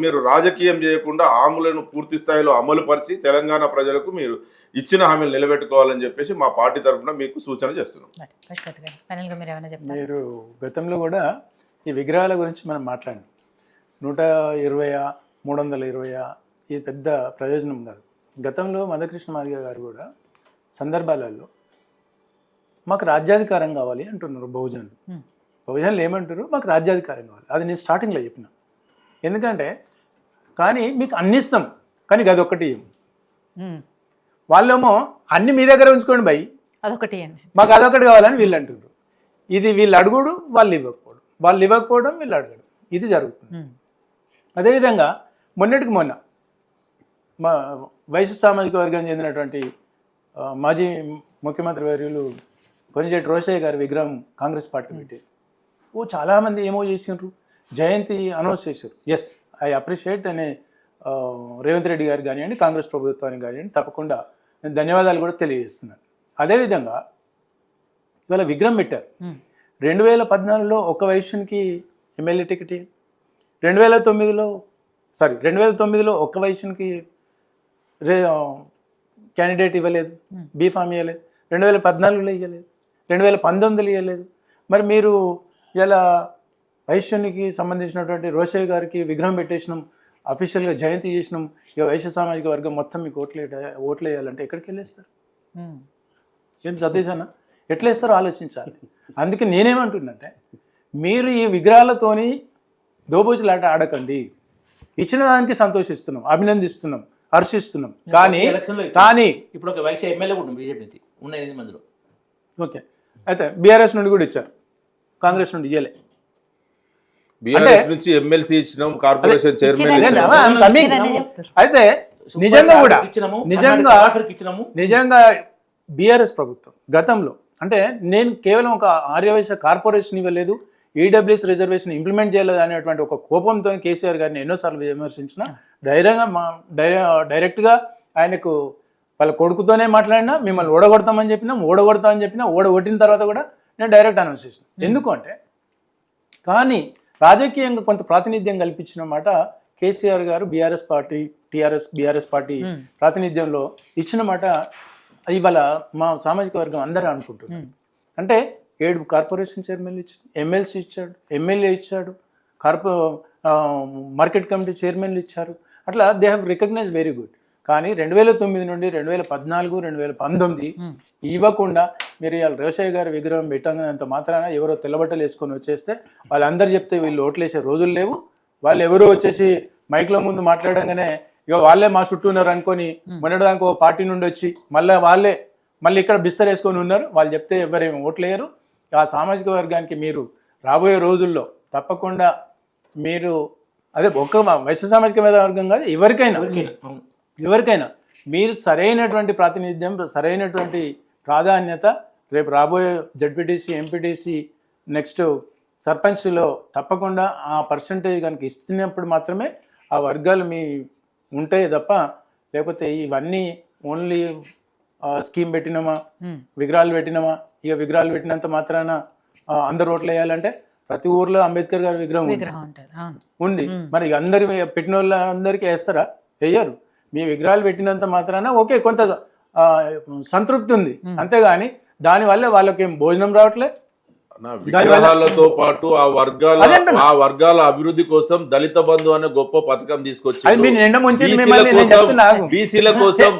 మీరు రాజకీయం చేయకుండా హామీలను పూర్తి స్థాయిలో అమలు పరిచి తెలంగాణ ప్రజలకు మీరు ఇచ్చిన హామీలు నిలబెట్టుకోవాలని చెప్పేసి మా పార్టీ తరఫున మీకు సూచన చేస్తున్నాం. మీరు గతంలో కూడా ఈ విగ్రహాల గురించి మనం మాట్లాడాం. 120 320 ఇది పెద్ద ప్రయోజనం కాదు. గతంలో మందకృష్ణ మాదిగ గారు కూడా సందర్భాలలో మాకు రాజ్యాధికారం కావాలి అంటున్నారు బహుజనులు ఏమంటారు, మాకు రాజ్యాధికారం కావాలి. అది నేను స్టార్టింగ్లో చెప్పిన. ఎందుకంటే కానీ మీకు అన్ని ఇస్తాం కానీ అది ఒక్కటి వాళ్ళేమో అన్ని మీ దగ్గర ఉంచుకోండి భయ్, అదొకటి మాకు అదొకటి కావాలని వీళ్ళు అంటున్నారు. ఇది వీళ్ళు అడుగుడు, వాళ్ళు ఇవ్వకపోవడం వీళ్ళు అడగడు, ఇది జరుగుతుంది. అదేవిధంగా మొన్నటికి మొన్న మా వైశ్య సామాజిక వర్గానికి చెందినటువంటి మాజీ ముఖ్యమంత్రి వర్యులు కొనిజేటి రోషయ్య గారి విగ్రహం కాంగ్రెస్ పార్టీ పెట్టి చాలామంది ఏమో చేసినారు, జయంతి అనౌన్స్ చేశారు. ఎస్, ఐ అప్రిషియేట్ అనే రేవంత్ రెడ్డి గారు కానివ్వండి, కాంగ్రెస్ ప్రభుత్వానికి కానివ్వండి, తప్పకుండా నేను ధన్యవాదాలు కూడా తెలియజేస్తున్నాను. అదేవిధంగా ఇవాళ విగ్రహం పెట్టారు. 2014లో ఒక వైశ్యునికి ఎమ్మెల్యే టికెట్, 2009లో ఒక వైశ్యునికి క్యాండిడేట్ ఇవ్వలేదు, బీఫామ్ ఇవ్వలేదు, 2014లో ఇవ్వలేదు, 2019లో ఇవ్వలేదు. మరి మీరు ఇలా వైశ్యునికి సంబంధించినటువంటి రోషయ్య గారికి విగ్రహం పెట్టేసినాం, అఫీషియల్గా జయంతి చేసినాం, ఇక వైశ్య సామాజిక వర్గం మొత్తం మీకు ఓట్లు వేయాలంటే ఎక్కడికి వెళ్ళేస్తారు? ఏం సతీశానా ఎట్లా వేస్తారో ఆలోచించాలి. అందుకే నేనేమంటున్నంటే మీరు ఈ విగ్రహాలతోని దోబూచులాట ఆడకండి. ఇచ్చిన దానికి సంతోషిస్తున్నాం, అభినందిస్తున్నాం, హర్షిస్తున్నాం. కానీ ఇప్పుడు ఒక వైశ్య ఎమ్మెల్యే కూడా బీజేపీ ఉన్న 8 మందిలో ఓకే అయితే బీఆర్ఎస్ నుండి కూడా ఇచ్చారు, కాంగ్రెస్ నుండి ఇవ్వలే. బీఆర్ఎస్ నుంచి ఎమ్మెల్సీ ఇచ్చినాం, కార్పొరేషన్ చైర్మన్ అయితే నిజంగా బీఆర్ఎస్ ప్రభుత్వం గతంలో అంటే నేను కేవలం ఒక ఆర్యవైశ్య కార్పొరేషన్ ఇవ్వలేదు, ఈడబ్ల్యూఎస్ రిజర్వేషన్ ఇంప్లిమెంట్ చేయలేదు అనేటువంటి ఒక కోపంతో కేసీఆర్ గారిని ఎన్నోసార్లు విమర్శించిన, డైరెక్ట్గా ఆయనకు వాళ్ళ కొడుకుతోనే మాట్లాడినా, మిమ్మల్ని ఓడగొడతామని చెప్పినా, ఓడగొట్టిన తర్వాత కూడా నేను డైరెక్ట్ అనౌన్స్ చేసిన. ఎందుకు అంటే కానీ రాజకీయంగా కొంత ప్రాతినిధ్యం కల్పించిన మాట కేసీఆర్ గారు బీఆర్ఎస్ పార్టీ బీఆర్ఎస్ పార్టీ ప్రాతినిధ్యంలో ఇచ్చిన మాట ఇవాళ మా సామాజిక వర్గం అందరూ అనుకుంటున్నారు. అంటే 7 కార్పొరేషన్ చైర్మన్లు ఇచ్చాడు, ఎమ్మెల్సీ ఇచ్చాడు, ఎమ్మెల్యే ఇచ్చాడు, మార్కెట్ కమిటీ చైర్మన్లు ఇచ్చారు. అట్లా they have recognise very good. కానీ 2009 నుండి 2014, 2019 ఇవ్వకుండా మీరు ఇవాళ రోషయ్య గారి విగ్రహం పెట్టినంత మాత్రాన ఎవరో తెల్లబట్టలు వేసుకొని వచ్చేస్తే వాళ్ళందరూ చెప్తే వీళ్ళు ఓట్లేసే రోజులు లేవు. వాళ్ళు ఎవరో వచ్చేసి మైక్లో ముందు మాట్లాడంగానే ఇక వాళ్ళే మా చుట్టూ ఉన్నారు అనుకొని మొన్నటిదాకా ఓ పార్టీ నుండి వచ్చి మళ్ళీ ఇక్కడ బిస్తర్ వేసుకొని ఉన్నారు. వాళ్ళు చెప్తే ఎవరేమి ఓట్లేయరు. ఆ సామాజిక వర్గానికి మీరు రాబోయే రోజుల్లో తప్పకుండా మీరు అదే ఒక్క వైశ్య సామాజిక వర్గం కాదు, ఎవరికైనా మీరు సరైనటువంటి ప్రాతినిధ్యం, సరైనటువంటి ప్రాధాన్యత రేపు రాబోయే జడ్పీటీసీ, ఎంపీటీసీ, నెక్స్ట్ సర్పంచ్లో తప్పకుండా ఆ పర్సంటేజ్ కనుక ఇస్తున్నప్పుడు మాత్రమే ఆ వర్గాలు మీ ఉంటాయి తప్ప లేకపోతే ఇవన్నీ ఓన్లీ స్కీమ్ పెట్టినామా, విగ్రహాలు పెట్టినామా, ఇక విగ్రహాలు పెట్టినంత మాత్రాన అందరు ఓట్లు వేయాలంటే ప్రతి ఊర్లో అంబేద్కర్ గారి విగ్రహం ఉంది. మరి అందరి పెట్టిన వాళ్ళందరికీ వేస్తారా? వేయరు. మీ విగ్రహాలు పెట్టినంత మాత్రాన ఓకే కొంత సంతృప్తి ఉంది, అంతేగాని దానివల్ల వాళ్ళకి ఏం భోజనం రావట్లే. విగ్రహాలతో పాటు ఆ వర్గాల అభివృద్ధి కోసం దళిత బంధు అనే గొప్ప పథకం తీసుకొచ్చి బీసీల కోసం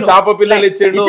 చాప పిల్లలు ఇచ్చిండు.